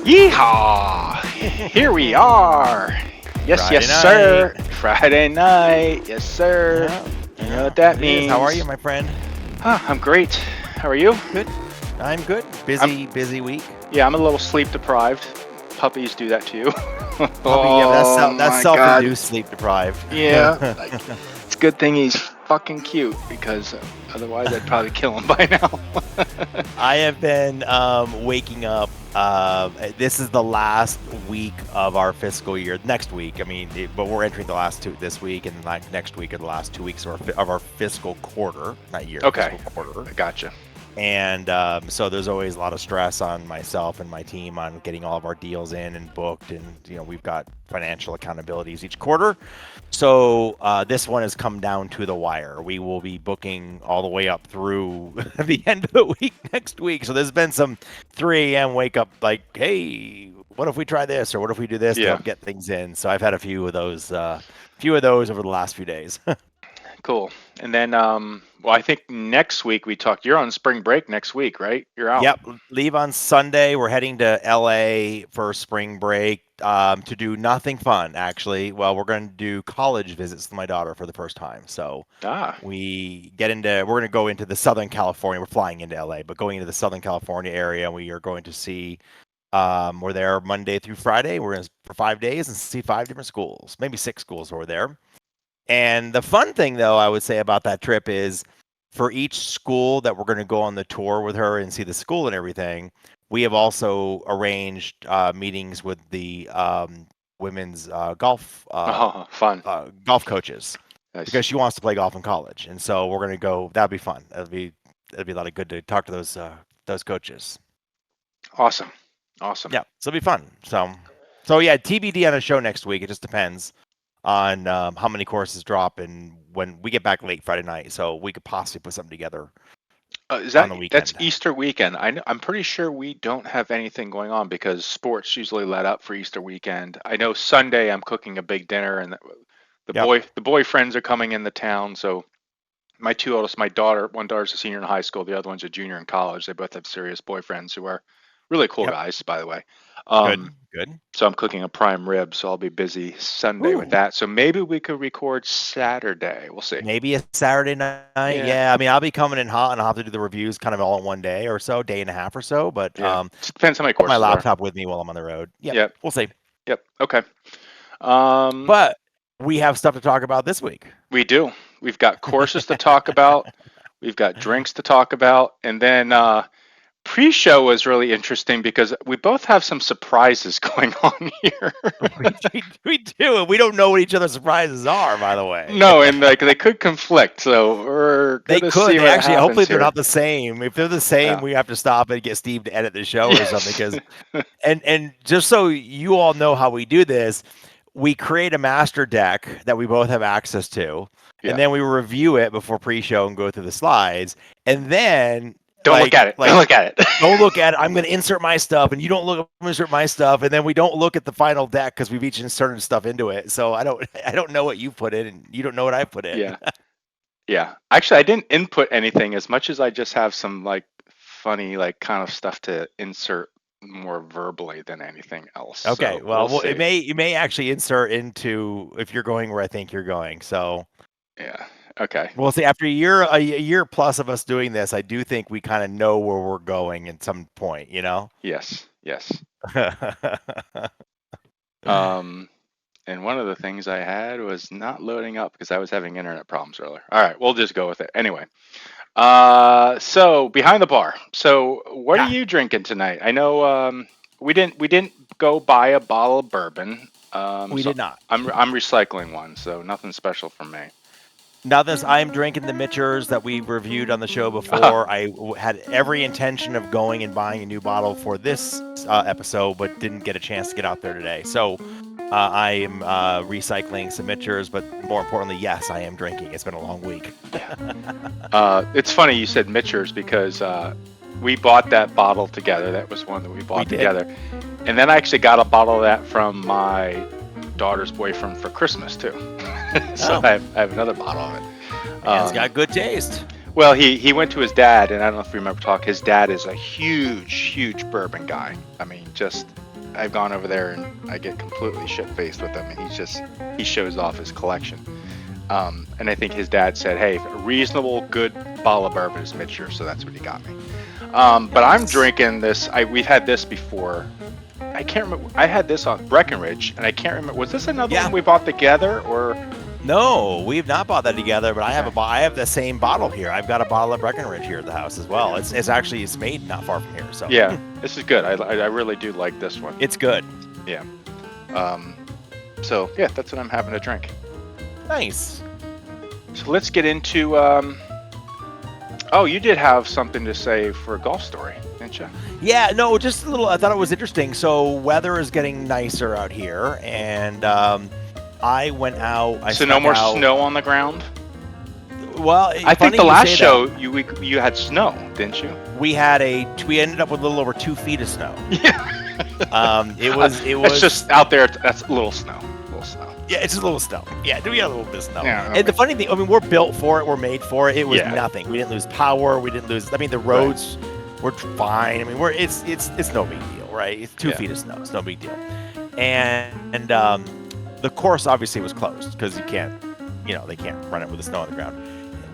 Yeehaw! Here we are. Yes, Friday yes, night. sir. Friday night. Yes, sir. You know what that it means. is. How are you, my friend? I'm great. How are you? Good. I'm good. Busy week. Yeah, I'm a little sleep deprived. Puppies do that to you. That's self-induced sleep deprived. Yeah. It's a good thing he's fucking cute because otherwise I'd probably kill him by now. I have been waking up. This is the last week of our fiscal year. Next week, but we're entering the last two this week, and next week are the last 2 weeks of our fiscal quarter, not year. Okay. Fiscal quarter. I gotcha. And so there's always a lot of stress on myself and my team on getting all of our deals in and booked, and we've got financial accountabilities each quarter. So this one has come down to the wire. We will be booking all the way up through the end of the week next week. So there's been some 3 a.m. wake up like, hey, what if we try this or what if we do this to help get things in? So I've had a few of those over the last few days. Cool. And then, I think next week we talked. You're on spring break next week, right? You're out. Yep. Leave on Sunday. We're heading to LA for spring break to do nothing fun, actually. Well, we're going to do college visits to my daughter for the first time. So we're going to go into the Southern California. We're flying into LA, but going into the Southern California area, we are going to see, we're there Monday through Friday. We're in for 5 days and see 5 different schools, maybe 6 schools over there. And the fun thing, though, I would say about that trip is for each school that we're going to go on the tour with her and see the school and everything, we have also arranged meetings with the women's golf golf coaches. Nice. Because she wants to play golf in college. And so we're going to go. That'll be fun. It'll be a lot of good to talk to those coaches. Awesome. Yeah, so it'll be fun. So yeah, TBD on a show next week. It just depends on how many courses drop and when we get back late Friday night, so we could possibly put something together on the weekend. That's Easter weekend. I'm pretty sure we don't have anything going on because sports usually let up for Easter weekend. I know Sunday I'm cooking a big dinner and the boyfriends are coming in the town. So my 2 oldest, one daughter's a senior in high school, the other one's a junior in college. They both have serious boyfriends who are really cool guys, by the way. Good. So I'm cooking a prime rib, so I'll be busy Sunday with that. So maybe we could record Saturday. We'll see. Maybe a Saturday night. Yeah. I'll be coming in hot, and I'll have to do the reviews kind of all in one day or so, day and a half or so. But it depends how many courses. My laptop with me while I'm on the road. Yep. We'll see. Yep. Okay. But we have stuff to talk about this week. We do. We've got courses to talk about. We've got drinks to talk about, and then. Pre-show was really interesting because we both have some surprises going on here. we do, and we don't know what each other's surprises are, by the way. No, and they could conflict, so we're gonna see what happens. Hopefully they're not the same. If they're the same, we have to stop and get Steve to edit the show or something. Because, and just so you all know how we do this, we create a master deck that we both have access to, and then we review it before pre-show and go through the slides, and then. Don't look at it. Don't look at it. Don't look at it. I'm going to insert my stuff, and you don't look. I'm going to insert my stuff, and then we don't look at the final deck because we've each inserted stuff into it. So I don't know what you put in, and you don't know what I put in. Yeah. Actually, I didn't input anything as much as I just have some funny kind of stuff to insert more verbally than anything else. Okay. So well, you may actually insert into if you're going where I think you're going. So. Yeah. Okay. Well, see, after a year plus of us doing this, I do think we kind of know where we're going at some point, Yes. And one of the things I had was not loading up because I was having internet problems earlier. All right, we'll just go with it. Anyway, so behind the bar. So what are you drinking tonight? I know we didn't go buy a bottle of bourbon. We did not. I'm recycling one, so nothing special for me. Now I'm drinking the Mitchers that we reviewed on the show before. I had every intention of going and buying a new bottle for this episode, but didn't get a chance to get out there today. So I am recycling some Mitchers, but more importantly, yes, I am drinking. It's been a long week. It's funny you said Mitchers because we bought that bottle together. That was one that we bought together. And then I actually got a bottle of that from my daughter's boyfriend for Christmas too. So I have another bottle of it. It's got good taste. Well, he went to his dad, and I don't know if you remember talking. His dad is a huge bourbon guy. I mean, just I've gone over there and I get completely shit-faced with him, and he shows off his collection. And I think his dad said, hey, a reasonable, good bottle of bourbon is mid-year, so that's what he got me. But I'm drinking this. We've had this before. I can't remember. I had this on Breckenridge, and I can't remember. Was this another one we bought together, or? No, we've not bought that together. But I have the same bottle here. I've got a bottle of Breckenridge here at the house as well. It's made not far from here. So yeah, this is good. I really do like this one. It's good. Yeah. So yeah, that's what I'm having to drink. Nice. So let's get into. Oh, you did have something to say for a golf story, didn't you? Yeah, no, just a little. I thought it was interesting. So weather is getting nicer out here, and I went out. So no more snow on the ground? Well, I think the last show you had snow, didn't you? We ended up with a little over 2 feet of snow. Yeah. It was. It's just out there. That's a little snow. Yeah, it's just a little snow. Yeah, we got a little bit of snow. Yeah, and the funny thing, I mean, we're built for it. We're made for it. It was nothing. We didn't lose power. We didn't lose. I mean, the roads were fine. I mean, it's no big deal, right? It's 2 feet of snow. It's no big deal. And the course obviously was closed because they can't run it with the snow on the ground.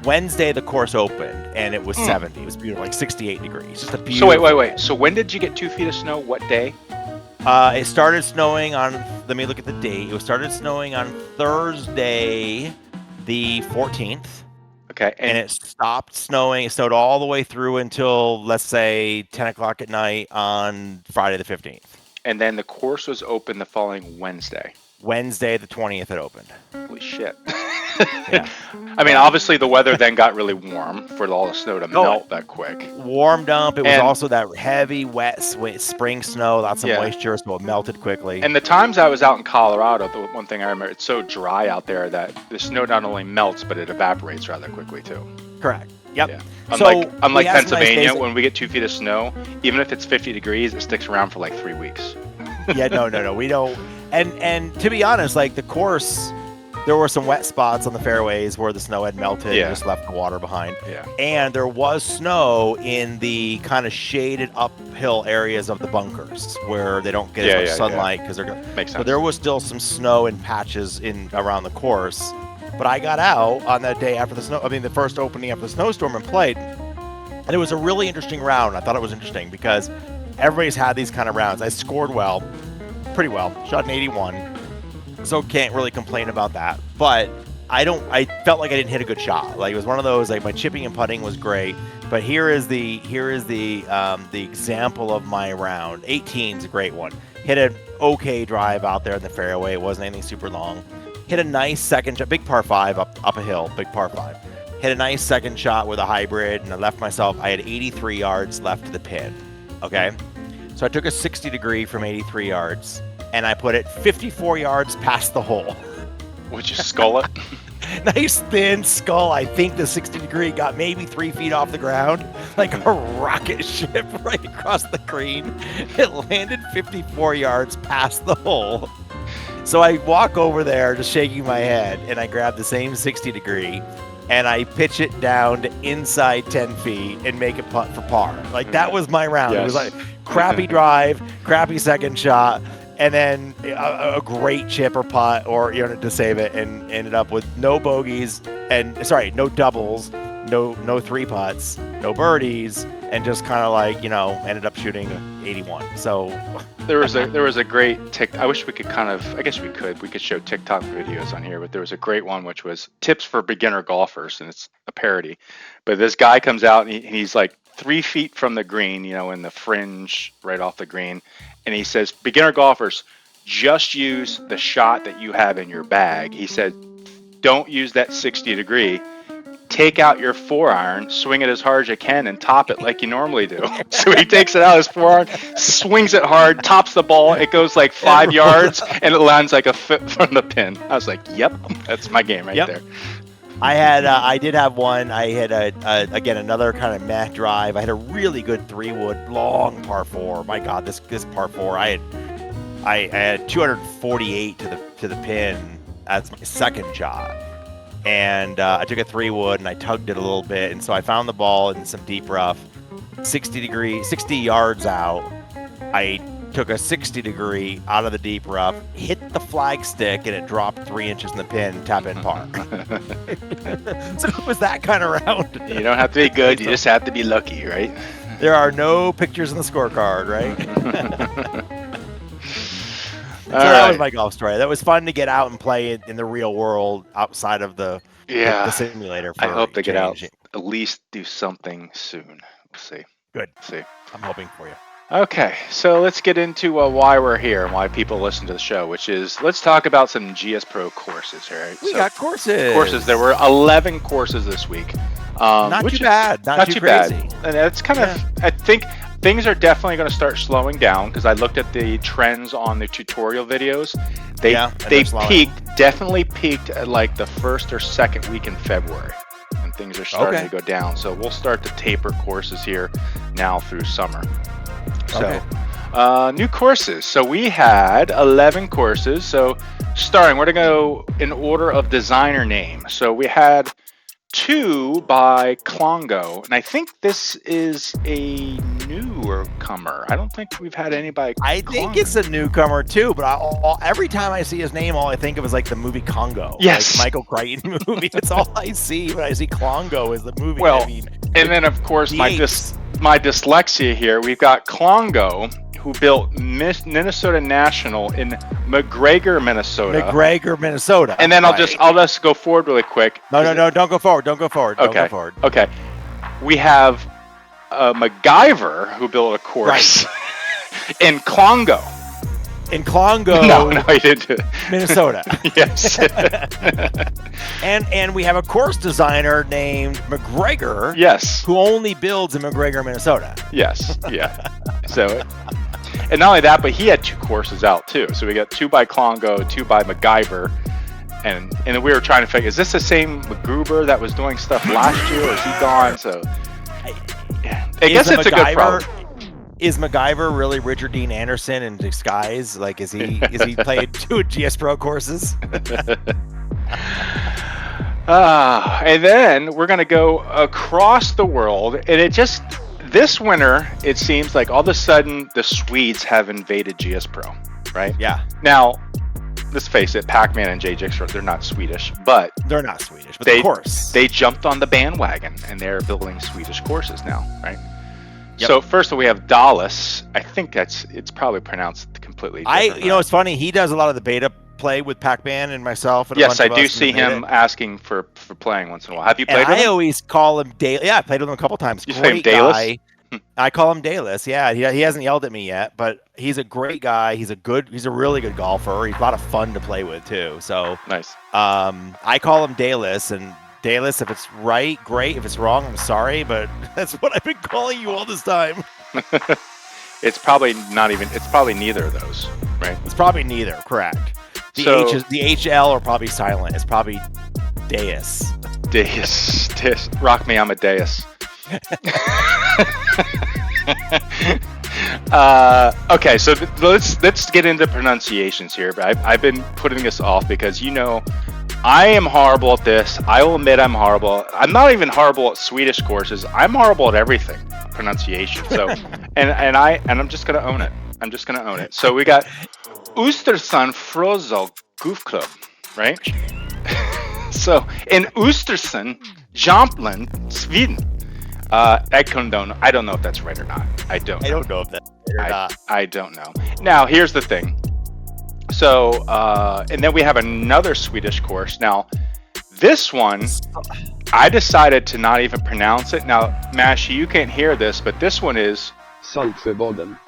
Wednesday, the course opened, and it was 70. It was beautiful, like 68 degrees. Just a beautiful. So wait. So when did you get 2 feet of snow? What day? It started snowing on. Let me look at the date. It started snowing on Thursday, the 14th. Okay. And it stopped snowing. It snowed all the way through until, let's say, 10 o'clock at night on Friday the 15th. And then the course was open the following Wednesday. Wednesday the 20th it opened. Holy shit. Yeah. I mean, obviously the weather then got really warm for all the snow to melt that quick. Warmed up. It was also that heavy, wet spring snow, lots of moisture, so it melted quickly. And the times I was out in Colorado, the one thing I remember, it's so dry out there that the snow not only melts, but it evaporates rather quickly too. Correct. Yep. Yeah. Unlike Pennsylvania, when we get 2 feet of snow, even if it's 50 degrees, it sticks around for like 3 weeks. Yeah, no, we don't. And to be honest, like the course, there were some wet spots on the fairways where the snow had melted and just left the water behind. Yeah. And there was snow in the kind of shaded uphill areas of the bunkers where they don't get as much sunlight because they're going. Makes sense. So there was still some snow in patches around the course. But I got out on that day after the first opening after the snowstorm and played. And it was a really interesting round. I thought it was interesting because everybody's had these kind of rounds. I scored pretty well, shot an 81. So can't really complain about that. But I felt like I didn't hit a good shot. Like it was one of those, like my chipping and putting was great. But here is the example of my round. 18's a great one. Hit an okay drive out there in the fairway. It wasn't anything super long. Hit a nice second shot, big par 5 up a hill, big par 5. Hit a nice second shot with a hybrid, and I had 83 yards left to the pin. Okay? So I took a 60 degree from 83 yards, and I put it 54 yards past the hole. Would you skull it? Nice thin skull. I think the 60 degree got maybe 3 feet off the ground, like a rocket ship right across the green. It landed 54 yards past the hole. So I walk over there just shaking my head, and I grab the same 60 degree, and I pitch it down to inside 10 feet and make a putt for par. Like, that was my round. Yes. It was like crappy drive, crappy second shot, and then a great chip or putt to save it, and ended up with no bogeys no doubles, no 3 putts, no birdies, and just kind of like, ended up shooting 81. So there was a great I wish we could I guess we could show TikTok videos on here, but there was a great one which was tips for beginner golfers, and it's a parody. But this guy comes out and he's like 3 feet from the green, in the fringe right off the green, and he says, beginner golfers, just use the shot that you have in your bag. He said, don't use that 60 degree. Take out your 4-iron, swing it as hard as you can, and top it like you normally do. So he takes it out his 4-iron, swings it hard, tops the ball. It goes like 5 yards, and it lands like a foot from the pin. I was like, yep, that's my game right there. I did have one. I had again another kind of meh drive. I had a really good 3-wood long par 4. My God, this par 4. I had 248 to the pin as my second shot. And I took a 3-wood and I tugged it a little bit, and so I found the ball in some deep rough, 60 yards out. I took a 60-degree out of the deep rough, hit the flag stick, and it dropped 3 inches in the pin, tap in par. So it was that kind of round. You don't have to be good, you just have to be lucky, right? There are no pictures in the scorecard, right? So that was my golf story. That was fun to get out and play in the real world outside of the simulator. I hope to get out, at least do something soon. We'll see. Good. See. I'm hoping for you. Okay, so let's get into why we're here and why people listen to the show, which is let's talk about some GS Pro courses here. Right? We got courses. Courses. There were 11 courses this week. Not too bad. Not too crazy. Bad. And it's kind of, I think things are definitely going to start slowing down because I looked at the trends on the tutorial videos. They definitely peaked at like the first or second week in February. And things are starting to go down. So we'll start to taper courses here now through summer. So, new courses. So we had 11 courses. So starting, we're going to go in order of designer name. So we had 2 by Klongo, and I think this is a newcomer. I don't think we've had anybody. I think it's a newcomer too, but every time I see his name, all I think of is like the movie Congo. Yes, like Michael Crichton movie. It's all I see when I see Klongo is the movie. Well, and then of course my dyslexia here. We've got Klongo, who built Minnesota National in McGregor, Minnesota. And then I'll just go forward really quick. No, don't go forward. Don't go forward. Okay. We have MacGyver, who built a course in Klongo. No, he didn't do it. Minnesota. Yes. and we have a course designer named McGregor. Yes. Who only builds in McGregor, Minnesota. Yes. Yeah. So. And not only that, but he had 2 courses out too. So we got 2 by Klongo, 2 by MacGyver, and then we were trying to figure: is this the same MacGruber that was doing stuff last year, or is he gone? So I guess it's a good problem. Is MacGyver really Richard Dean Anderson in disguise? Like, is he played 2 GS Pro courses? And then we're gonna go across the world, and this winter, it seems like all of a sudden the Swedes have invaded GS Pro, right? Yeah. Now, let's face it, Pac-Man and JJX, they're not Swedish, but... They're not Swedish, but of course. They jumped on the bandwagon, and they're building Swedish courses now, right? Yep. So first we have Dallas. I think it's probably pronounced completely different. It's funny, he does a lot of the beta play with Pac-Man and myself. And yes, I do see him asking for playing once in a while. Have you played with him? I always call him Dallas. Yeah, I played with him a couple times. You say him Dallas? Guy. I call him Dallas. Yeah, he hasn't yelled at me yet, but he's a great guy. He's a really good golfer. He's a lot of fun to play with too. So nice. I call him Dallas, and Dallas, if it's right, great. If it's wrong, I'm sorry, but that's what I've been calling you all this time. It's probably neither of those, right? It's probably neither. Correct. The HL are probably silent. It's probably Deus. Deus. Rock me, I'm a Deus. Okay, so let's get into pronunciations here. But I've been putting this off because I am horrible at this. I will admit I'm horrible. I'm not even horrible at Swedish courses. I'm horrible at everything, pronunciation. So, and I'm just gonna own it. I'm just gonna own it. So we got Ostersund Froso GK, right? So in Ostersund, Jämtland, Sweden. I don't know if that's right or not. I don't know if that's right or not. I don't know. Now, here's the thing. So, and then we have another Swedish course. Now, this one, I decided to not even pronounce it. Now, Mashi, you can't hear this, but this one is... Saltsjöbaden.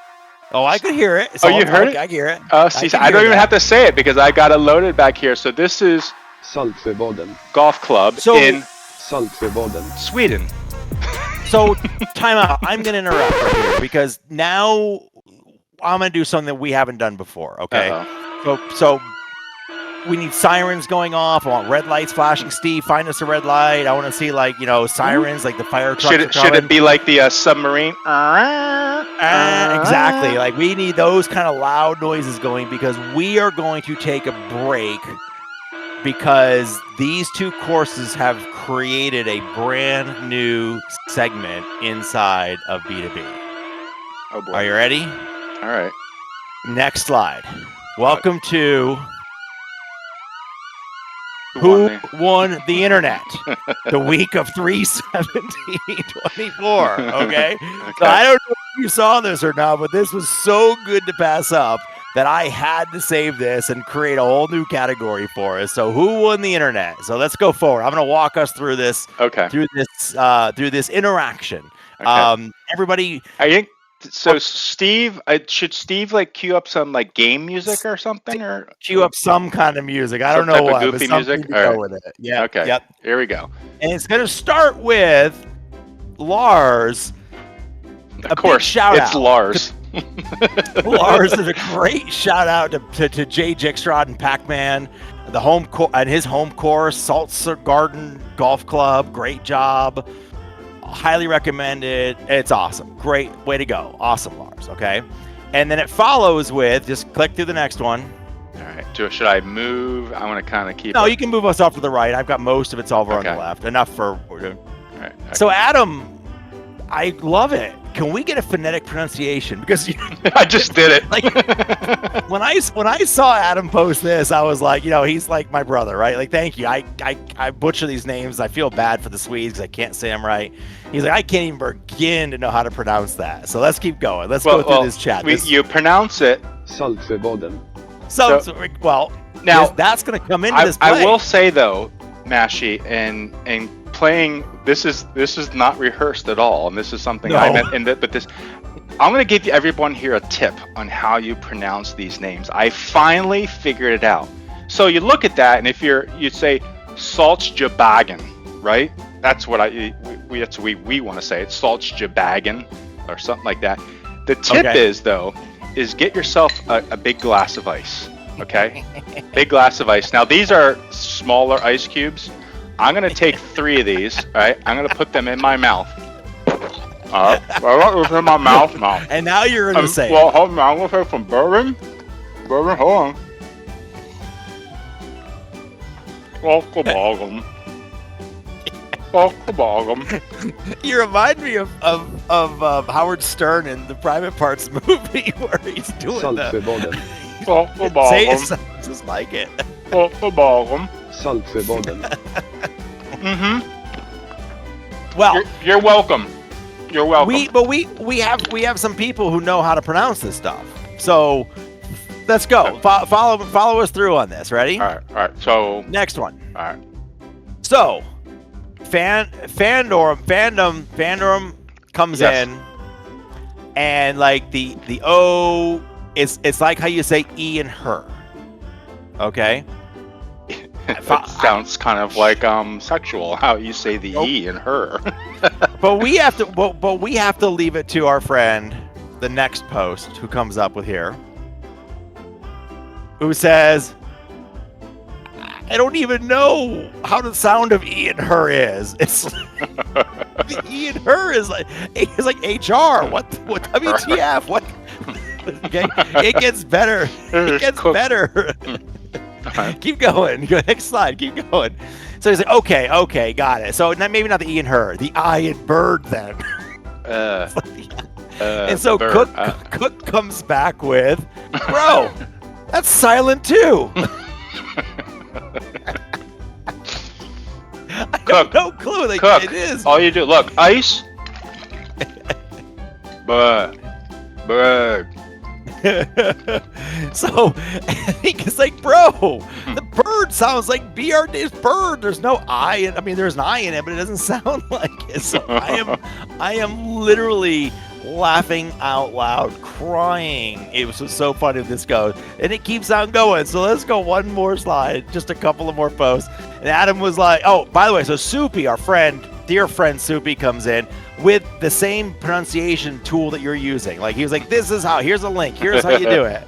Oh, I could hear it. You heard it? I hear it. I don't even have to say it because I got it loaded back here. So this is... Saltsjöbaden Golf Club in... Saltsjöbaden, Sweden. So, time out. I'm going to interrupt right here because now I'm going to do something that we haven't done before, okay? So we need sirens going off. I want red lights flashing. Steve, find us a red light. I want to see, sirens, like the fire trucks. Should it be like the submarine? Exactly. Like, we need those kind of loud noises going because we are going to take a break because these 2 courses have created a brand new segment inside of B2B. Oh boy. Are you ready? All right. Next slide. Welcome to Who Won the Internet? The week of 3/17/24. Okay? So I don't know if you saw this or not, but this was so good to pass up that I had to save this and create a whole new category for us. So who won the internet? So let's go forward. I'm going to walk us through this. Through this interaction. Okay. Everybody. I think so. Steve, should Steve like cue up some like game music or something, or cue up some kind of music? I don't know what. Goofy music. All right. Go with it. Yeah. Okay. Yep. Here we go. And it's going to start with Lars. Of course, shout it's out. Lars. Lars is a great shout out to Jay Jixrod and Pac-Man, the home and his home course, Saltsjöbaden GolfKlubb. Great job, highly recommended. It's awesome. Great way to go. Awesome, Lars. Okay, and then it follows with just click through the next one. All right. Should I move? I want to kind of keep. No, you can move us off to the right. I've got most of it's over on the left. Enough for. All right. Okay. So Adam, I love it. Can we get a phonetic pronunciation? Because I just did it. Like when I saw Adam post this, I was like, he's like my brother, right? Like, thank you. I butcher these names. I feel bad for the Swedes because I can't say them right. He's like, I can't even begin to know how to pronounce that. So let's keep going. Let's go through this chat. You pronounce it Saltsjöbaden. So now that's going to come into this play. I will say though, Mashi, and playing, this is not rehearsed at all, and this is something I meant but this, I'm going to give everyone here a tip on how you pronounce these names. I finally figured it out. So you look at that, and if you'd say Saltsjöbaden, right? That's what we want to say. It's Saltsjöbaden or something like that. The tip is get yourself a big glass of ice. Okay, big glass of ice. Now these are smaller ice cubes. I'm going to take 3 of these, all right? I'm going to put them in my mouth. All right, in my mouth now. And now you're going to say well, hold on. I'm going to take some bourbon. Hold on. You remind me of Howard Stern in the Private Parts movie where he's doing Saltsjöbaden. Say it sounds just like it. Saltsjöbaden. Mm-hmm. Well, you're welcome. You're welcome. We have some people who know how to pronounce this stuff. So let's go. Follow us through on this. Ready? All right. So next one. All right. So fandom comes in, and like the O, it's like how you say E in her. Okay. It sounds kind of like sexual how you say the E in her. but we have to leave it to our friend, the next post who comes up with here, who says, I don't even know how the sound of E in her is. It's the E in her is like HR. What WTF? What? Okay, it gets better. It gets better. Keep going. Next slide. Keep going. So he's like, okay, got it. So maybe not the E in her, the I in bird then. And so Cook comes back with, bro, that's silent too. I have no clue. Like, Cook, it is. All you do, look, ice. Bird. So I think it's like, bro, the bird sounds like BRD's bird. There's no I in. I mean, there's an I in it, but it doesn't sound like it. So I am literally laughing out loud, crying. It was so funny if this goes, and it keeps on going. So let's go one more slide, just a couple of more posts. And Adam was like, oh, by the way, so Soupy, our friend, dear friend Soupy, comes in with the same pronunciation tool that you're using. Like, he was like, this is how, here's a link, here's how you do it.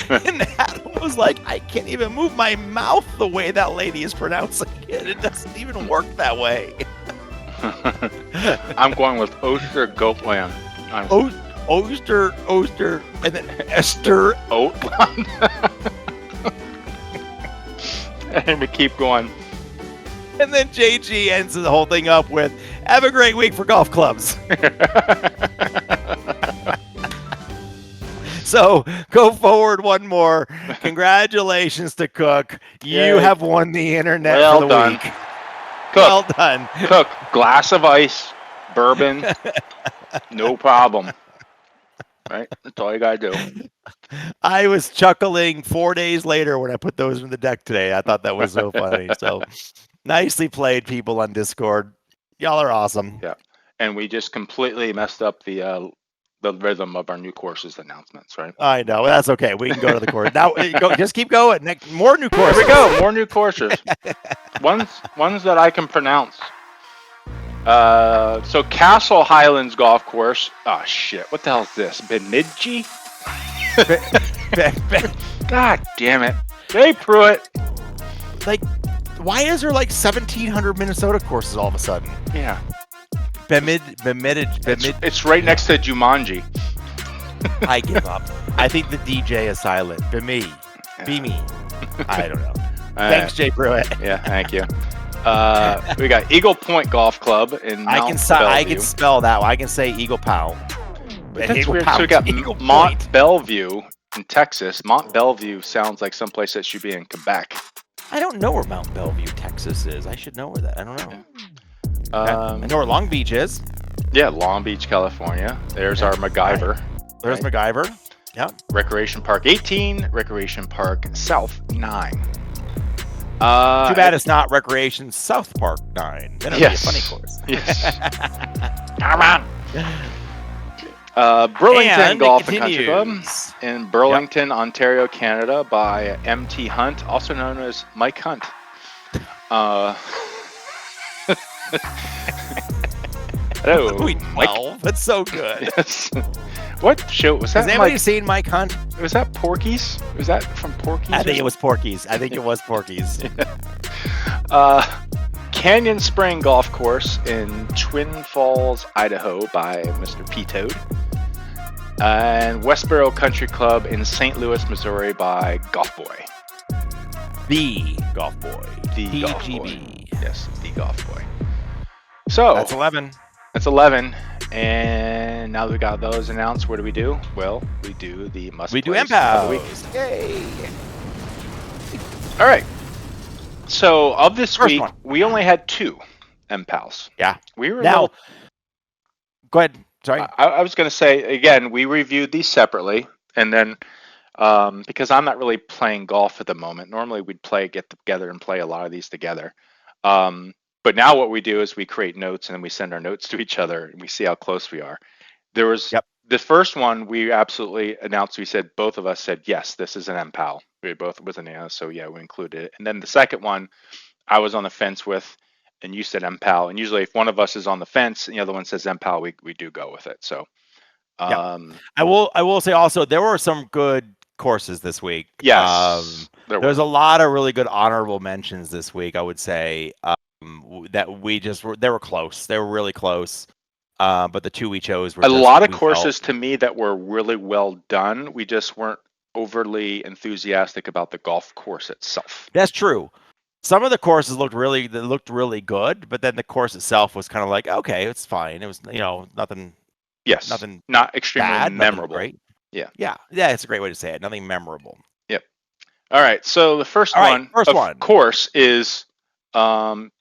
And Adam was like, I can't even move my mouth the way that lady is pronouncing it. It doesn't even work that way. I'm going with Ostergoatland. Oster, and then Esther Oatland. And we keep going. And then JG ends the whole thing up with, have a great week for golf clubs. So go forward one more. Congratulations to Cook. You have won the internet for the week. Cook, well done. Cook, glass of ice, bourbon, no problem. Right? That's all you got to do. I was chuckling 4 days later when I put those in the deck today. I thought that was so funny. So nicely played, people on Discord. Y'all are awesome. Yeah. And we just completely messed up the rhythm of our new courses announcements, right? I know. That's okay. We can go to the course. Now, just keep going. More new courses. Here we go. More new courses. ones that I can pronounce. So Castle Highlands Golf Course. Oh, shit. What the hell is this? Bemidji? God damn it. Jay Pruitt. Like, why is there like 1,700 Minnesota courses all of a sudden? Yeah. It's right next to Jumanji. I give up. I think the DJ is silent. Be me. I don't know. Thanks, Jay Pruitt. Yeah, thank you. We got Eagle Point Golf Club in Mount Bellevue. I can spell that one. I can say Eagle Pound. But that's weird. So we got Mont Bellevue in Texas. Mont Bellevue sounds like someplace that should be in Quebec. I don't know where Mount Bellevue, Texas is. I should know where that. I don't know. Yeah. I know where Long Beach is. Yeah, Long Beach, California. There's our MacGyver. Right. There's MacGyver. Yep. Recreation Park 18, Recreation Park South 9. Too bad it's not Recreation South Park 9. Then it'd be a funny course. Yes. Come on. Burlington Golf and Country Club in Burlington, Ontario, Canada by MT Hunt, also known as Mike Hunt. Hello, Mike. That's so good. Yes. What show was that? Has anybody seen Mike Hunt? Was that Porky's? Was that from Porky's? I think it was Porky's. Canyon Spring Golf Course in Twin Falls, Idaho by Mr. P. Toad. And Westboro Country Club in St. Louis, Missouri by Golf Boy. The Golf Boy. The Golf Boy. Yes, the Golf Boy. So that's 11. That's 11. And now that we got those announced, what do? Well, we do the must We do MPAL. Yay. All right. So of this week, we only had 2 MPALs. Yeah. We were now. Go ahead. Sorry. I was going to say, again, we reviewed these separately. And then because I'm not really playing golf at the moment, normally we'd get together and play a lot of these together. But now what we do is we create notes and then we send our notes to each other and we see how close we are. There was the first one we absolutely announced. We said, both of us said, yes, this is an MPAL. We both was an yeah, so yeah, we included it. And then the second one I was on the fence with, and you said MPAL. And usually if one of us is on the fence and the other one says MPAL, we do go with it. So I will say also there were some good courses this week. Yes. There was a lot of really good honorable mentions this week, I would say. That they were close. They were really close. But the 2 we chose were a lot of courses to me that were really well done. We just weren't overly enthusiastic about the golf course itself. That's true. Some of the courses looked really good, but then the course itself was kind of like, okay, it's fine. It was, nothing. Yes. Nothing. Not extremely bad, memorable. Great. Yeah. Yeah. It's a great way to say it. Nothing memorable. Yep. All right. So the first one, of course, is Saltsjöbaden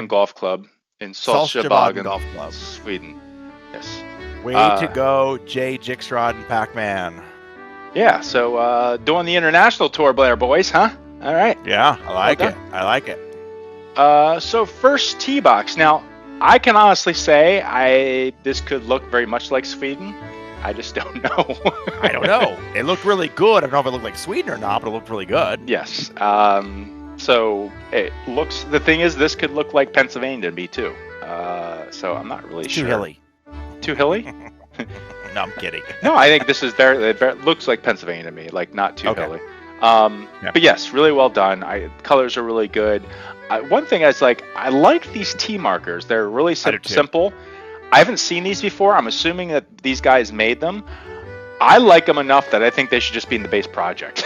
Golf Club in Saltsjöbaden Golf Club, Sweden. Yes. Way to go, Jay Jixrod and Pac-Man. Yeah. So doing the international tour, Blair boys, huh? All right. Yeah, I like it. So first tee box. Now, I can honestly say this could look very much like Sweden. I just don't know. I don't know. It looked really good. I don't know if it looked like Sweden or not, but it looked really good. Yes. So it looks. The thing is, this could look like Pennsylvania to me too. So I'm not really sure. Too hilly. Too hilly? No, I'm kidding. No, I think this is it looks like Pennsylvania to me, like not too hilly. But yes, really well done. Colors are really good. One thing is I like these tee markers. They're really simple. I haven't seen these before. I'm assuming that these guys made them. I like them enough that I think they should just be in the base project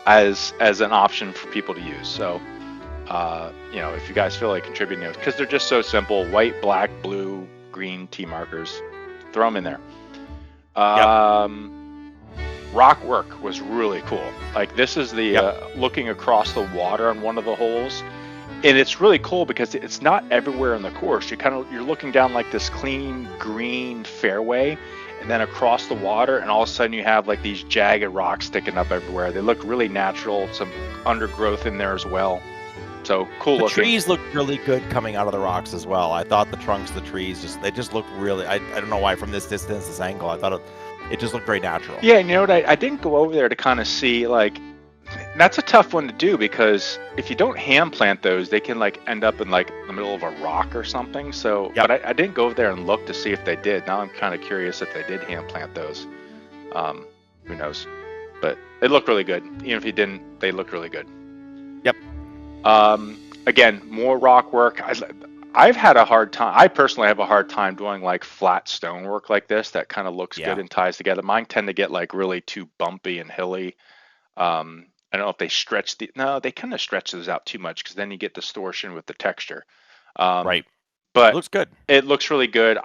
as an option for people to use. So if you guys feel like contributing those, because they're just so simple: white, black, blue, green tee markers. Throw them in there. Rock work was really cool. Like, this is the looking across the water on one of the holes, and it's really cool because it's not everywhere in the course. You're looking down like this clean green fairway, and then across the water, and all of a sudden you have like these jagged rocks sticking up everywhere. They look really natural. Some undergrowth in there as well. So cool looking. The trees look really good coming out of the rocks as well. I thought the trunks of the trees just look really. I don't know why from this distance, this angle, I thought it just looked very natural. Yeah, and you know what? I didn't go over there to kind of see, like, that's a tough one to do, because if you don't hand plant those, they can like end up in like the middle of a rock or something. So, but I didn't go over there and look to see if they did. Now I'm kind of curious if they did hand plant those. Who knows? But they look really good. Even if you didn't, they look really good. Yep. Again, more rock work. I've had a hard time. I personally have a hard time doing like flat stonework like this that kind of looks good and ties together. Mine tend to get like really too bumpy and hilly. I don't know if they stretch they kind of stretch those out too much, because then you get distortion with the texture. Right. But it looks good. It looks really good.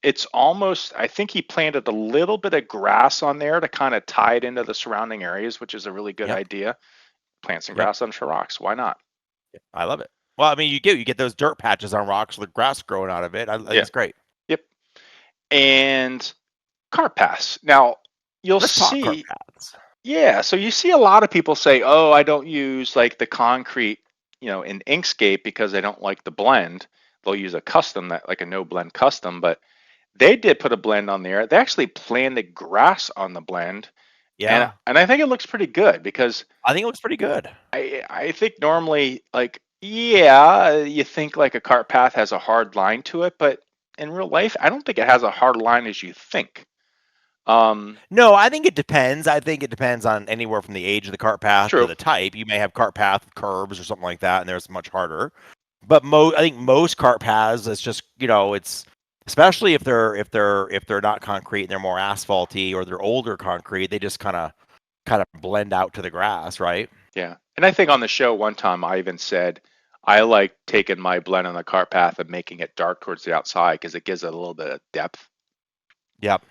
It's almost, I think he planted a little bit of grass on there to kind of tie it into the surrounding areas, which is a really good idea. Plant some grass on rocks. Why not? I love it. Well, I mean, you get those dirt patches on rocks with grass growing out of it. I think it's great. Yep. And cart paths. Now, let's see. Talk cart paths. Yeah, so you see a lot of people say, "Oh, I don't use like the concrete, in Inkscape because I don't like the blend." They'll use a custom, like a no blend custom, but they did put a blend on there. They actually planted grass on the blend. Yeah. And I think it looks pretty good, because I think it looks pretty good. I think normally, like, you think like a cart path has a hard line to it, but in real life, I don't think it has a hard line as you think. No, I think it depends. I think it depends on anywhere from the age of the cart path to the type. You may have cart path with curbs or something like that, and there's much harder. But I think most cart paths, it's just it's especially if they're not concrete and they're more asphalty, or they're older concrete, they just kind of blend out to the grass, right? Yeah, and I think on the show one time I even said I like taking my blend on the cart path and making it dark towards the outside, because it gives it a little bit of depth. Yep.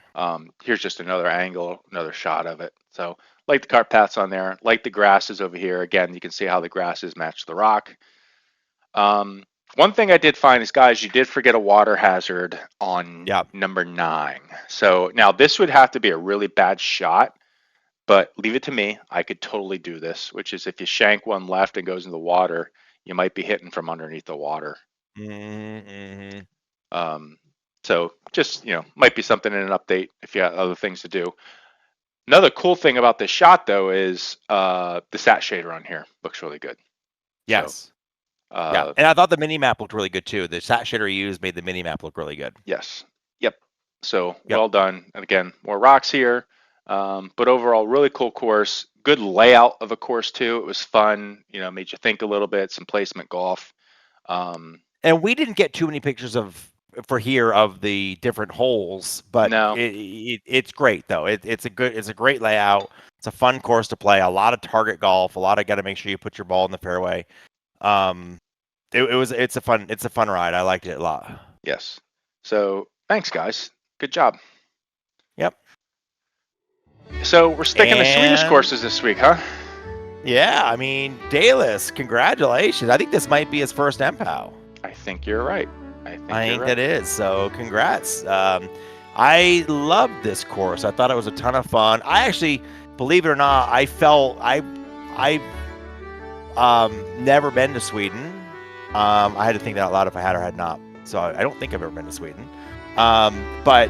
Here's just another angle, another shot of it. So like the cart paths on there, like the grasses over here. Again, you can see how the grasses match the rock. One thing I did find is, guys, you did forget a water hazard on number 9. So now this would have to be a really bad shot, but leave it to me. I could totally do this, which is if you shank one left and goes in the water, you might be hitting from underneath the water. Mm-hmm. So just, might be something in an update if you have other things to do. Another cool thing about this shot, though, is the sat shader on here looks really good. Yes. So, and I thought the mini map looked really good too. The sat shader you used made the mini map look really good. Yes. Yep. So well done. And again, more rocks here. But overall, really cool course. Good layout of a course too. It was fun. Made you think a little bit. Some placement golf. And we didn't get too many pictures of the different holes, but it's great though. It's a great layout. It's a fun course to play. A lot of target golf. A lot of got to make sure you put your ball in the fairway. It's a fun ride. I liked it a lot. Yes. So thanks, guys. Good job. Yep. So we're sticking to Swedish courses this week, huh? Yeah. I mean, Dallas, congratulations. I think this might be his first MPOW. I think you're right. I think that is. So congrats. I loved this course. I thought it was a ton of fun. I actually, believe it or not, I've never been to Sweden. I had to think that out loud if I had or had not. So I don't think I've ever been to Sweden. But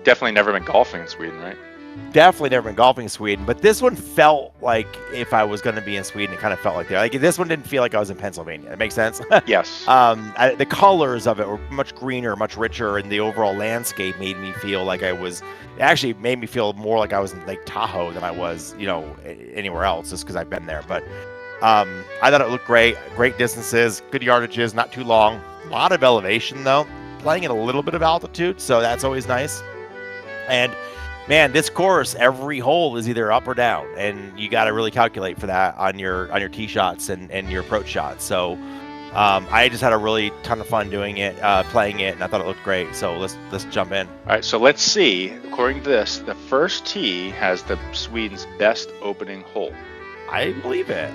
definitely never been golfing in Sweden, right? Definitely never been golfing in Sweden, but this one felt like if I was going to be in Sweden, it kind of felt like that. Like this one didn't feel like I was in Pennsylvania. It makes sense. Yes. The colors of it were much greener, much richer, and the overall landscape made me feel like it actually made me feel more like I was in Lake Tahoe than I was, anywhere else, just because I've been there. But I thought it looked great. Great distances, good yardages, not too long. A lot of elevation though, playing at a little bit of altitude, so that's always nice. And man, this course, every hole is either up or down, and you got to really calculate for that on your tee shots and your approach shots. So I just had a really ton of fun doing it, playing it, and I thought it looked great. So let's jump in. All right, so let's see. According to this, the first tee has the Sweden's best opening hole. I believe it.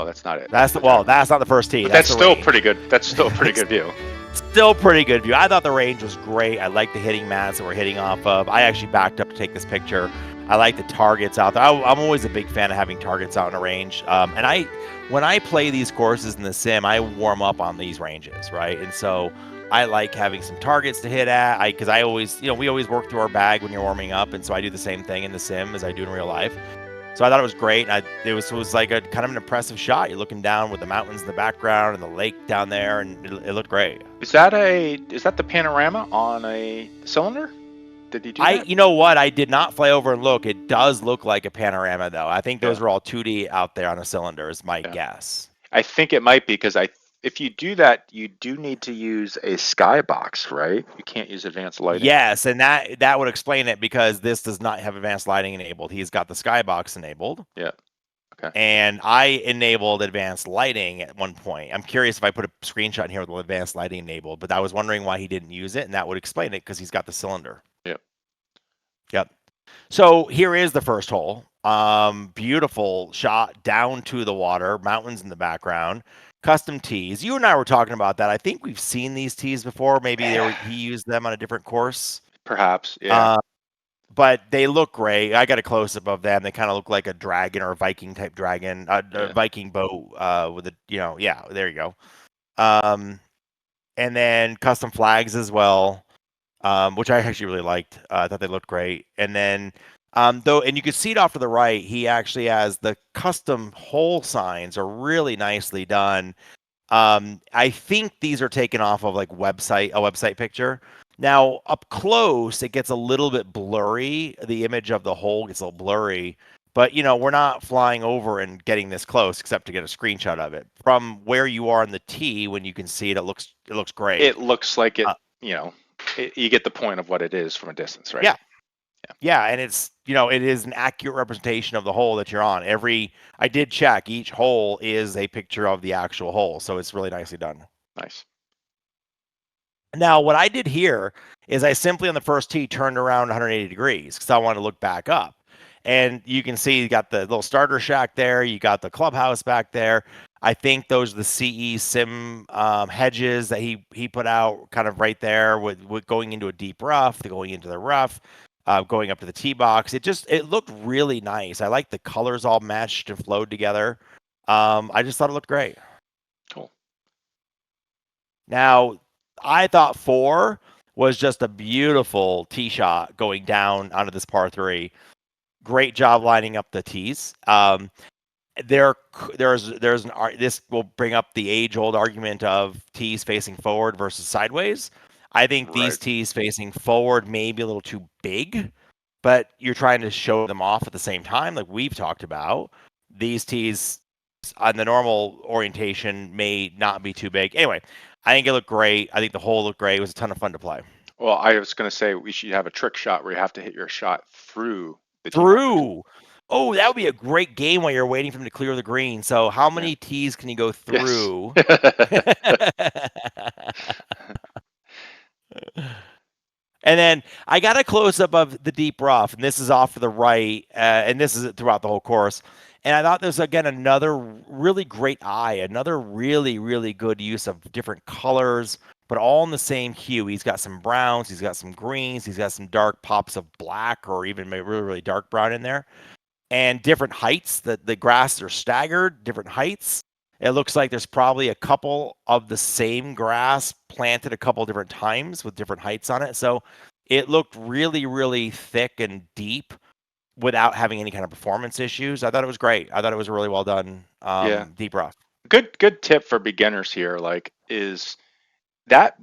Oh, that's not it. That's not the first tee. But that's still pretty good. That's still a pretty good view. Still pretty good view. I thought the range was great. I like the hitting mats that we're hitting off of. I actually backed up to take this picture. I like the targets out there. I'm always a big fan of having targets out in a range. And when I play these courses in the sim, I warm up on these ranges, right? And so I like having some targets to hit at. Because I always, we always work through our bag when you're warming up, and so I do the same thing in the sim as I do in real life. So I thought it was great. It was like a kind of an impressive shot. You're looking down with the mountains in the background and the lake down there, and it looked great. Is that the panorama on a cylinder? Did he do that? You know what? I did not fly over and look. It does look like a panorama, though. I think those are all 2D out there on a cylinder, is my guess. I think it might be, because if you do that, you do need to use a skybox, right? You can't use advanced lighting. Yes, and that would explain it, because this does not have advanced lighting enabled. He's got the skybox enabled. Yeah. Okay. And I enabled advanced lighting at one point. I'm curious if I put a screenshot in here with advanced lighting enabled, but I was wondering why he didn't use it, and that would explain it, because he's got the cylinder. Yep. So here is the first hole. Beautiful shot down to the water, mountains in the background, custom tees. You and I were talking about that. I think we've seen these tees before. Maybe he used them on a different course. Perhaps, yeah. But they look great. I got a close up of them. They kind of look like a dragon or a Viking type dragon, a Viking boat with a, there you go. And then custom flags as well. Which I actually really liked. I thought they looked great. And then, and you can see it off to the right, he actually has the custom hole signs are really nicely done. I think these are taken off of like a website picture. Now, up close, it gets a little bit blurry. The image of the hole gets a little blurry. But, we're not flying over and getting this close except to get a screenshot of it. From where you are in the tee, when you can see it, it looks great. It looks like it, you get the point of what it is from a distance, right? Yeah, and it's, it is an accurate representation of the hole that you're on. I did check, each hole is a picture of the actual hole, so it's really nicely done. Nice. Now, what I did here is I simply on the first tee turned around 180 degrees because I wanted to look back up. And you can see you got the little starter shack there. You got the clubhouse back there. I think those are the CE sim hedges that he put out kind of right there with going into a deep rough, going into the rough, going up to the tee box. It looked really nice. I like the colors all matched and flowed together. I just thought it looked great. Cool. Now, I thought 4 was just a beautiful tee shot going down onto this par 3. Great job lining up the tees. This will bring up the age-old argument of tees facing forward versus sideways. I think these tees facing forward may be a little too big, but you're trying to show them off at the same time, like we've talked about. These tees on the normal orientation may not be too big. Anyway, I think it looked great. I think the hole looked great. It was a ton of fun to play. Well, I was going to say we should have a trick shot where you have to hit your shot through the tee. Oh, that would be a great game while you're waiting for him to clear the green. So how many tees can you go through? Yes. And then I got a close-up of the deep rough, and this is off to the right, and this is throughout the whole course. And I thought there's, again, another really great eye, another really, really good use of different colors, but all in the same hue. He's got some browns, he's got some greens, he's got some dark pops of black or even maybe really, really dark brown in there. And different heights. The grasses are staggered, different heights. It looks like there's probably a couple of the same grass planted a couple different times with different heights on it. So it looked really, really thick and deep without having any kind of performance issues. I thought it was great. I thought it was really well done. Deep rough. Good tip for beginners here. Is that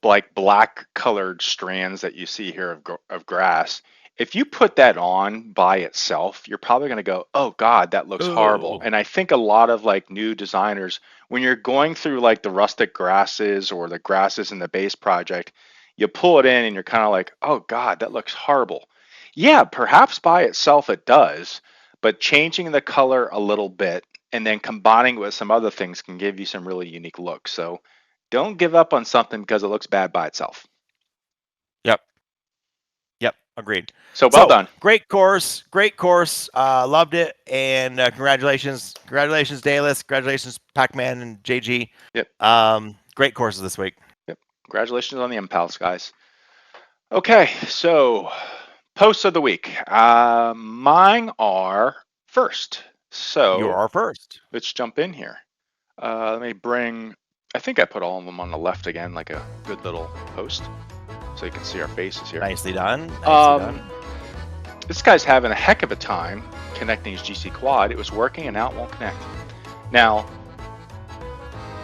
black colored strands that you see here of grass. If you put that on by itself, you're probably going to go, oh God, that looks horrible. And I think a lot of new designers, when you're going through the rustic grasses or the grasses in the base project, you pull it in and you're kind of like, oh God, that looks horrible. Yeah, perhaps by itself it does, but changing the color a little bit and then combining it with some other things can give you some really unique looks. So don't give up on something because it looks bad by itself. Yep, agreed. So well done. Great course. Loved it, and congratulations, Dalis. Congratulations, Pac-Man and JG. Yep. Great courses this week. Yep. Congratulations on the impulse, guys. Okay, so posts of the week. Mine are first. So you are first. Let's jump in here. Let me bring. I think I put all of them on the left again, like a good little post, so you can see our faces here. Nicely done. This guy's having a heck of a time connecting his GC quad. It was working and now it won't connect. Now,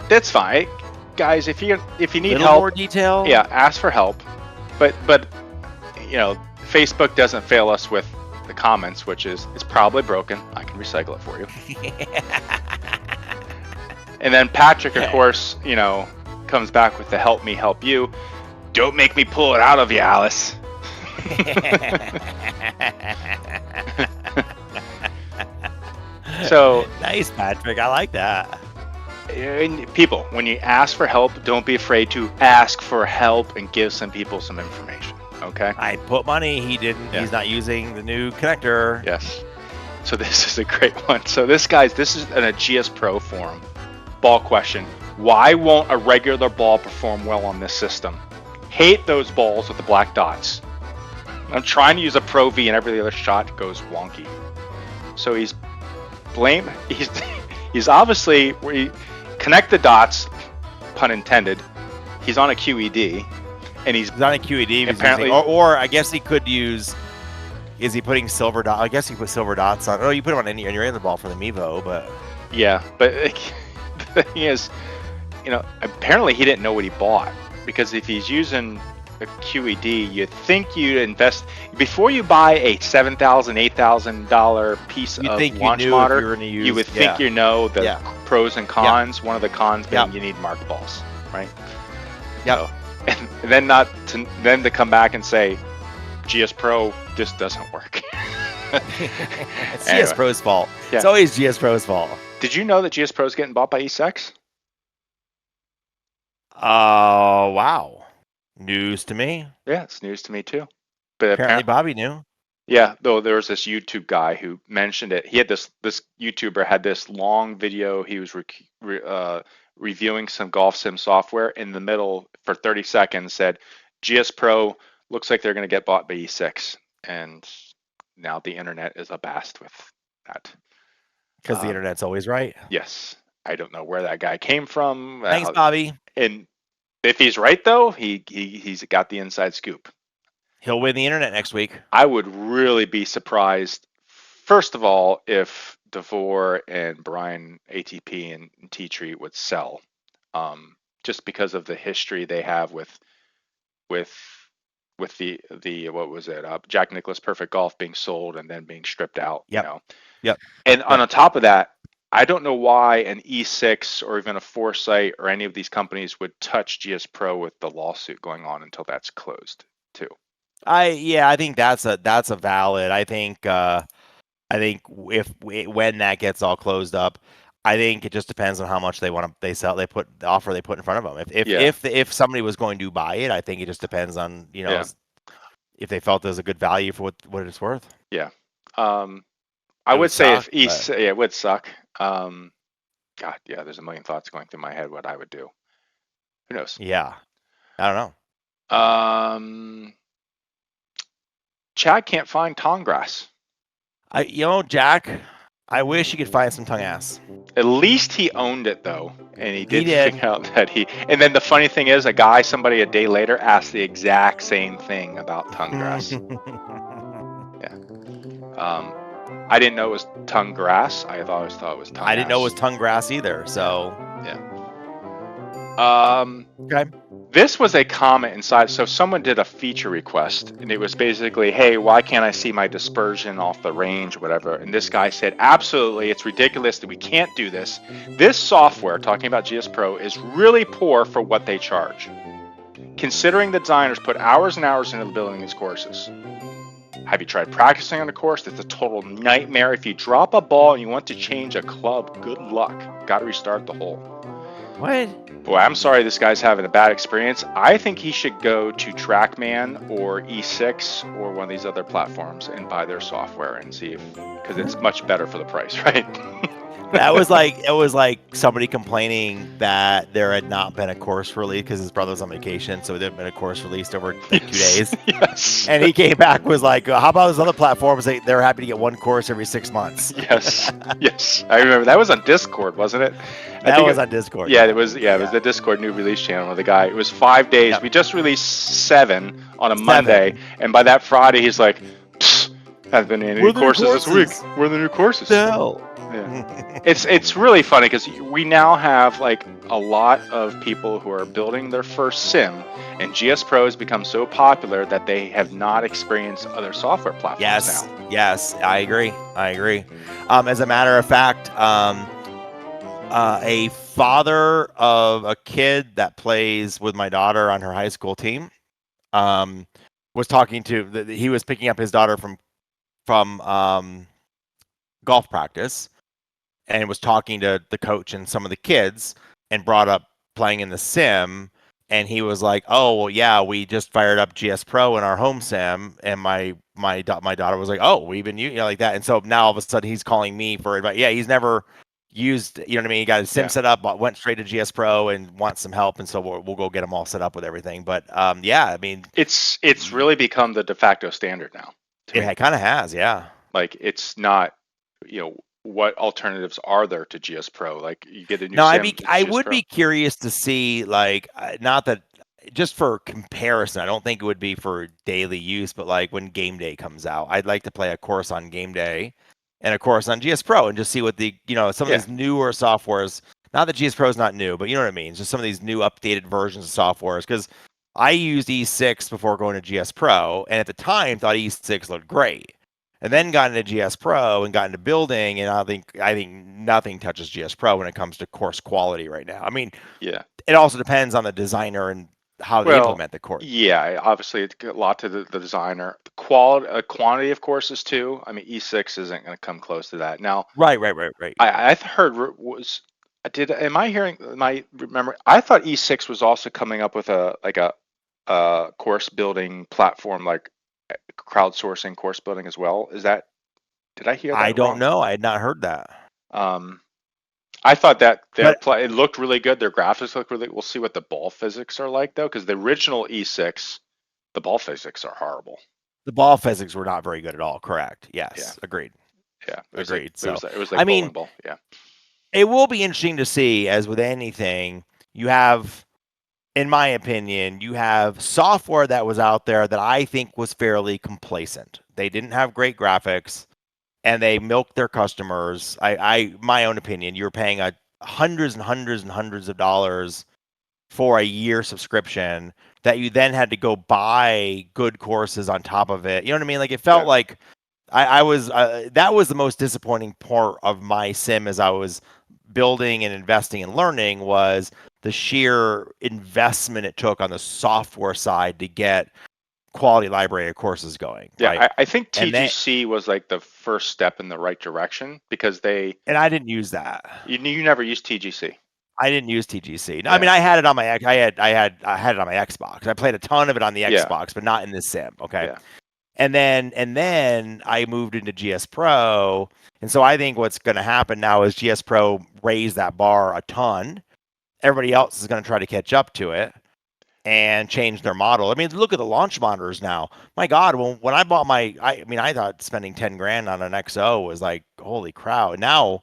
that's fine, guys. If you need help, more detail. Yeah, ask for help. But Facebook doesn't fail us with the comments, which is it's probably broken. I can recycle it for you. And then Patrick, of course, comes back with the help me help you. Don't make me pull it out of you, Alice. So nice, Patrick. I like that. And people, when you ask for help, don't be afraid to ask for help and give some people some information. Okay. I put money. He didn't. Yeah. He's not using the new connector. Yes. So this is a great one. So this is in a GS Pro forum. Ball question: why won't a regular ball perform well on this system? Hate those balls with the black dots. I'm trying to use a Pro V and every other shot goes wonky. So he's obviously, where you connect the dots, pun intended, he's on a QED, and he's on a QED apparently, or I guess he could use. Is he putting silver dots? I guess he put silver dots on. Oh, you put them on your other ball for the Mevo, but yeah, but the thing is, apparently he didn't know what he bought, because if he's using a QED, you think you'd invest before you buy a $7,000, $8,000 piece of launch motor. You would think you know the pros and cons. One of the cons being you need marked balls, right? Yeah. So, and then to come back and say, GS Pro just doesn't work. It's GS Pro's fault. Yeah. It's always GS Pro's fault. Did you know that GS Pro is getting bought by ESEX? Wow. News to me. Yeah, it's news to me too. But apparently Bobby knew. Yeah, though there was this YouTube guy who mentioned it. He had this YouTuber had this long video. He was reviewing some golf sim software. In the middle, for 30 seconds, said GS Pro looks like they're going to get bought by E6, and now the internet is abased with that. Because the internet's always right. Yes, I don't know where that guy came from. Thanks, Bobby. And if he's right, though, he's got the inside scoop. He'll win the internet next week. I would really be surprised, first of all, if DeVore and Brian ATP and T-Tree would sell, just because of the history they have with the what was it? Jack Nicklaus Perfect Golf being sold and then being stripped out. Yep. And on top of that, I don't know why an E6 or even a Foresight or any of these companies would touch GS Pro with the lawsuit going on until that's closed too. I think that's a valid. I think when that gets all closed up, I think it just depends on how much they sell. They put the offer they put in front of them. If somebody was going to buy it, I think it just depends on if they felt there's a good value for what it's worth. Yeah. I would say if East, it would suck. God, yeah, there's a million thoughts going through my head what I would do. Who knows? Yeah, I don't know. Chad can't find tongue grass. Jack, I wish he could find some tongue ass. At least he owned it though, and he did figure out that And then the funny thing is, somebody a day later asked the exact same thing about tongue grass. Yeah. I didn't know it was tongue grass. I always thought it was tongue. I didn't know it was tongue grass either. So yeah. Okay. This was a comment inside. So someone did a feature request, and it was basically, "Hey, why can't I see my dispersion off the range, or whatever?" And this guy said, "Absolutely, it's ridiculous that we can't do this. This software, talking about GS Pro, is really poor for what they charge. Considering the designers put hours and hours into building these courses, Have you tried practicing on the course? It's a total nightmare. If you drop a ball and you want to change a club, good luck. Got to restart the hole. What? Boy, I'm sorry this guy's having a bad experience. I think he should go to TrackMan or E6 or one of these other platforms and buy their software and see if, because it's much better for the price, right? It was like somebody complaining that there had not been a course release because his brother was on vacation, so there had been a course released over like 2 days. Yes. And he came back was like, "How about those other platforms? They're happy to get one course every 6 months." Yes. Yes. I remember that was on Discord, wasn't it? That was on Discord. Yeah, it was. Yeah, it was the Discord new release channel of the guy. It was 5 days. Yep. We just released 7 on a Monday, and by that Friday, he's like, "Have been any courses this week? Where are the new courses?" No. Yeah. It's really funny because we now have like a lot of people who are building their first sim, and GS Pro has become so popular that they have not experienced other software platforms now. Yes, I agree. As a matter of fact, a father of a kid that plays with my daughter on her high school team was talking to. He was picking up his daughter from golf practice, and was talking to the coach and some of the kids, and brought up playing in the sim. And he was like, "Oh, well, yeah, we just fired up GS Pro in our home sim." And my daughter was like, "Oh, we've been using like that." And so now all of a sudden he's calling me for advice. Yeah, he's never used, you know what I mean? He got his sim set up, went straight to GS Pro and wants some help. And so we'll go get him all set up with everything. But yeah, I mean, it's really become the de facto standard now. It kind of has, yeah. Like it's not, what alternatives are there to GS Pro? Like you get a new sim. I would be curious to see, like, not that just for comparison, I don't think it would be for daily use, but like when game day comes out, I'd like to play a course on game day and a course on GS Pro and just see what some of these newer softwares, not that GS Pro is not new, but you know what I mean? Just some of these new updated versions of softwares. Because I used E6 before going to GS Pro, and at the time thought E6 looked great. And then got into GS Pro and got into building, and I think nothing touches GS Pro when it comes to course quality right now. I mean, it also depends on the designer and how they implement the course. Yeah, obviously it's a lot to the designer. The quantity of courses too. I mean, E6 isn't going to come close to that. Now, right. I've heard am I hearing? I thought E6 was also coming up with a course building platform, like crowdsourcing course building as well. Did I hear that? I don't know. I had not heard that. I thought that it looked really good. Their graphics look really. We'll see what the ball physics are like though, because the original E6, the ball physics are horrible. The ball physics were not very good at all. Correct. Yes. Yeah. Agreed. Yeah. Agreed. It was like bowling ball. Yeah. It will be interesting to see, as with anything, you have, in my opinion, you have software that was out there that I think was fairly complacent. They didn't have great graphics, and they milked their customers. My own opinion, you're paying hundreds and hundreds and hundreds of dollars for a year subscription that you then had to go buy good courses on top of it. You know what I mean? Like it felt like I was that was the most disappointing part of my sim as I was building and investing and learning, was the sheer investment it took on the software side to get quality library of courses going. Yeah, right? I think TGC was like the first step in the right direction, because and I didn't use that. You never used TGC. I didn't use TGC. No, I mean, I had it on my it on my Xbox. I played a ton of it on the Xbox, but not in the sim. Okay. Yeah. And then I moved into GS Pro. And so I think what's going to happen now is GS Pro raised that bar a ton. Everybody else is going to try to catch up to it and change their model. I mean, look at the launch monitors now. My God, when I bought I thought spending 10 grand on an XO was like, holy cow. Now,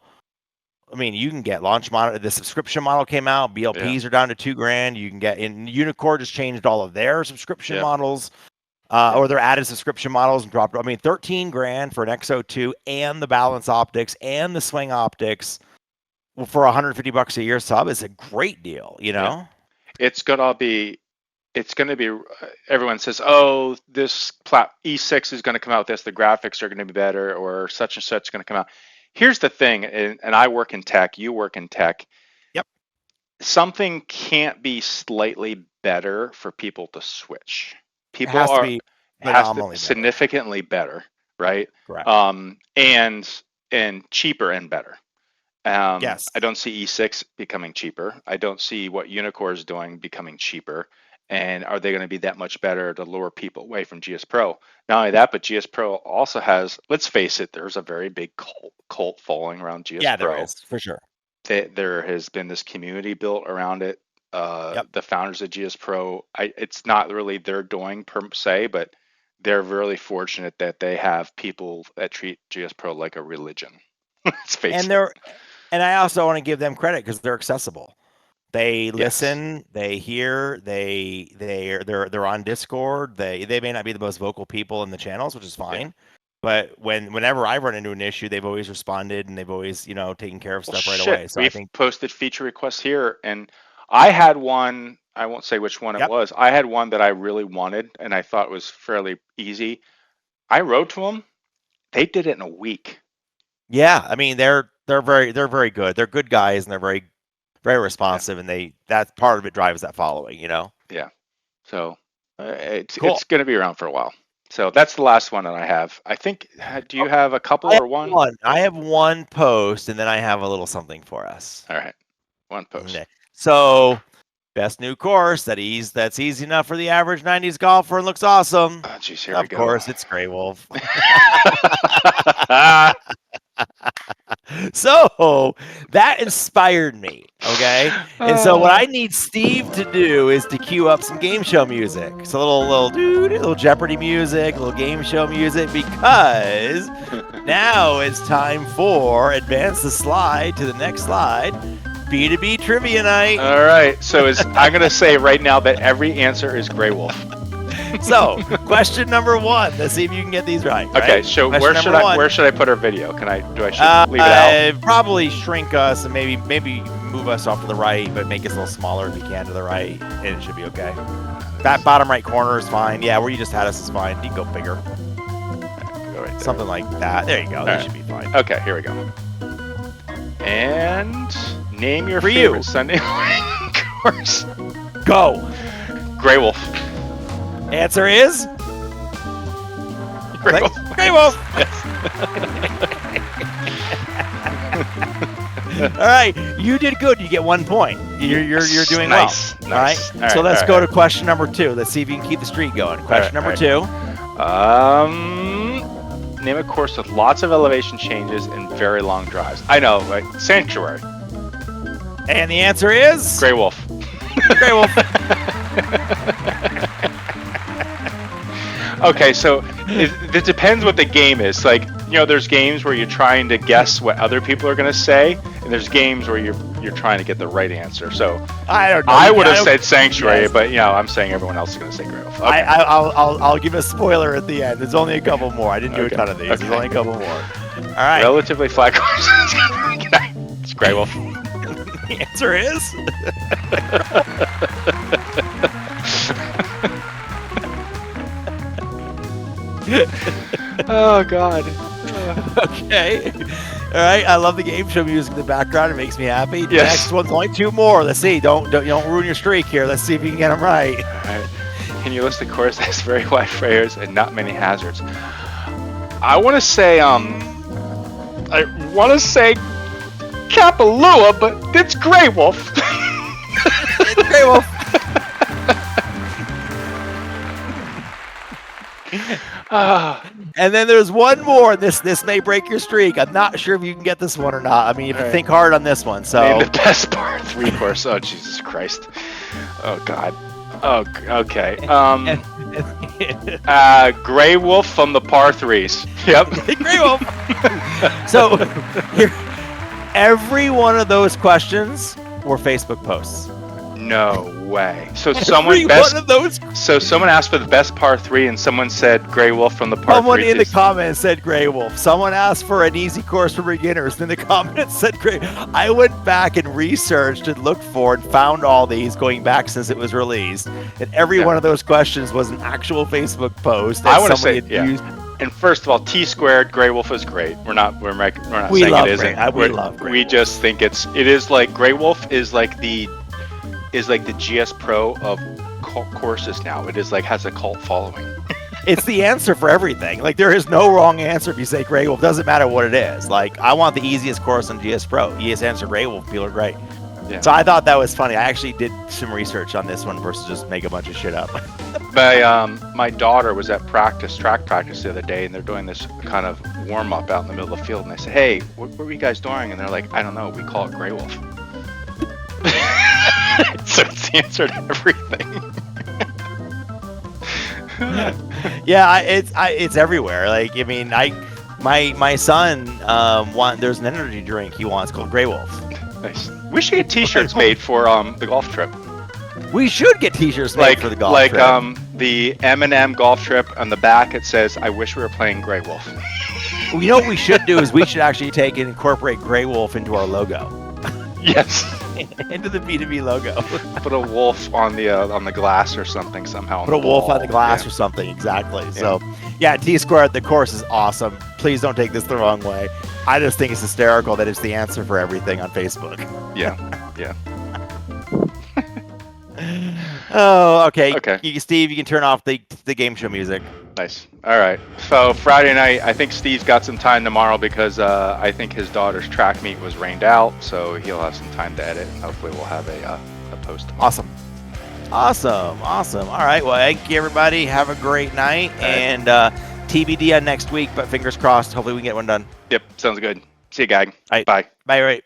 I mean, you can get launch monitor. The subscription model came out. BLPs are down to $2,000. You can get in. Unicore just changed all of their subscription models. Or their added subscription models and dropped. I mean, 13 grand for an XO2 and the balance optics and the swing optics for $150 a year sub is a great deal. You know, it's gonna be. Everyone says, "Oh, this E6 is going to come out with this. The graphics are going to be better, or such and such is going to come out." Here's the thing, and I work in tech. You work in tech. Yep. Something can't be slightly better for people to switch. It significantly better, right? Correct. And cheaper and better. Yes. I don't see E6 becoming cheaper. I don't see what Unicore is doing becoming cheaper. And are they going to be that much better to lure people away from GS Pro? Not only that, but GS Pro also has, let's face it, there's a very big cult following around GS Pro. Yeah, there is, for sure. There has been this community built around it. The founders of GS Pro, it's not really their doing per se, but they're really fortunate that they have people that treat GS Pro like a religion. Let's face it. And I also want to give them credit because they're accessible. They listen, they hear, they're on Discord. They may not be the most vocal people in the channels, which is fine. Yeah. But whenever I run into an issue, they've always responded and they've always, taken care of stuff right away. So I think posted feature requests here, and I had one. I won't say which one it was. I had one that I really wanted, and I thought was fairly easy. I wrote to them. They did it in a week. Yeah, I mean they're very good. They're good guys, and they're very responsive, and that part of it drives that following. Yeah. So it's going to be around for a while. So that's the last one that I have. I think. Do you have a couple or one? I have one post, and then I have a little something for us. All right, one post. Okay. So, best new course that's easy enough for the average '90s golfer and looks awesome. Oh, geez, here we go. Of course, it's Greywolf. So that inspired me, okay? And so what I need Steve to do is to cue up some game show music. So little Jeopardy music, little game show music, because now it's time for advance the slide to the next slide. B2B Trivia Night. All right. So I'm going to say right now that every answer is Greywolf. So, question number 1. Let's see if you can get these right. Okay, so where should I put our video? Leave it out? Probably shrink us and maybe move us off to the right, but make us a little smaller if you can to the right, and it should be okay. That bottom right corner is fine. Yeah, where you just had us is fine. You can go bigger. Go right there. Something like that. There you go. That should be fine. Okay, here we go. And name your favorite Sunday morning course. Go. Greywolf. Answer is Greywolf. Greywolf. Yes. All right, you did good. You get 1 point. You're doing nice. Well. Nice. All right. So let's go to question number 2. Let's see if you can keep the streak going. Question number 2. Name a course with lots of elevation changes and very long drives. I know, like Sanctuary. And the answer is Greywolf. Greywolf. Okay, so it depends what the game is. Like, there's games where you're trying to guess what other people are going to say, and there's games where you're trying to get the right answer. So I don't know. I would have said Sanctuary, but I'm saying everyone else is going to say Greywolf. Okay. I'll give a spoiler at the end. There's only a couple more. I didn't do a ton of these. Okay. There's only a couple more. All right. Relatively flat course. It's Greywolf. The answer is. Oh God. Okay. All right. I love the game show music in the background. It makes me happy. The yes. Next one's only 2 more. Let's see. Don't ruin your streak here. Let's see if you can get them right. All right. Can you list a course that has very wide fairways and not many hazards? I want to say Kapalua, but it's Greywolf. It's Greywolf. And then there's one more. This may break your streak. I'm not sure if you can get this one or not. I mean, you have to think hard on this one. So name the best par 3 course. Oh Jesus Christ. Oh God. Oh, okay. Greywolf from the par 3s. Yep. Greywolf. So here, every one of those questions were Facebook posts. No way. So someone asked for the best par 3, and someone said Greywolf from the par 3. Someone in the comments said Greywolf. Someone asked for an easy course for beginners, and in the comments said Greywolf. I went back and researched and looked for and found all these going back since it was released, and every one of those questions was an actual Facebook post. I want to say, used. And first of all, T squared Greywolf is great. We're not saying it isn't. We love Greywolf. We just think it is like Greywolf is like the GS Pro of courses now. It is like has a cult following. It's the answer for everything. Like, there is no wrong answer if you say Greywolf. Doesn't matter what it is. Like, I want the easiest course on GS Pro. ES answer Greywolf. People are great. Yeah. So I thought that was funny. I actually did some research on this one versus just make a bunch of shit up. My daughter was at track practice the other day, and they're doing this kind of warm up out in the middle of the field. And I said, "Hey, what were you guys doing?" And they're like, "I don't know. We call it Greywolf." So it's the answer to everything. Yeah, it's everywhere. Like, I mean, my son there's an energy drink he wants called Greywolf. Nice. We should get T-shirts made for the golf trip. We should get T-shirts made for the golf trip. Like the M&M golf trip. On the back it says, "I wish we were playing Greywolf." Well, you know what we should do is we should actually take and incorporate Greywolf into our logo. Yes. Into the B2B logo. Put a wolf on the glass or something somehow. Put a wolf on the glass or something, exactly. Yeah. So, yeah, T-Squared, the course is awesome. Please don't take this the wrong way. I just think it's hysterical that it's the answer for everything on Facebook. Yeah, yeah. Oh, okay. Okay. Steve, you can turn off the game show music. Nice. All right. So Friday night, I think Steve's got some time tomorrow because I think his daughter's track meet was rained out, so he'll have some time to edit, and hopefully we'll have a post tomorrow. Awesome. All right. Well, thank you, everybody. Have a great night, and TBD on next week, but fingers crossed. Hopefully we can get one done. Yep. Sounds good. See you, Gag. Right. Bye. Bye. Right.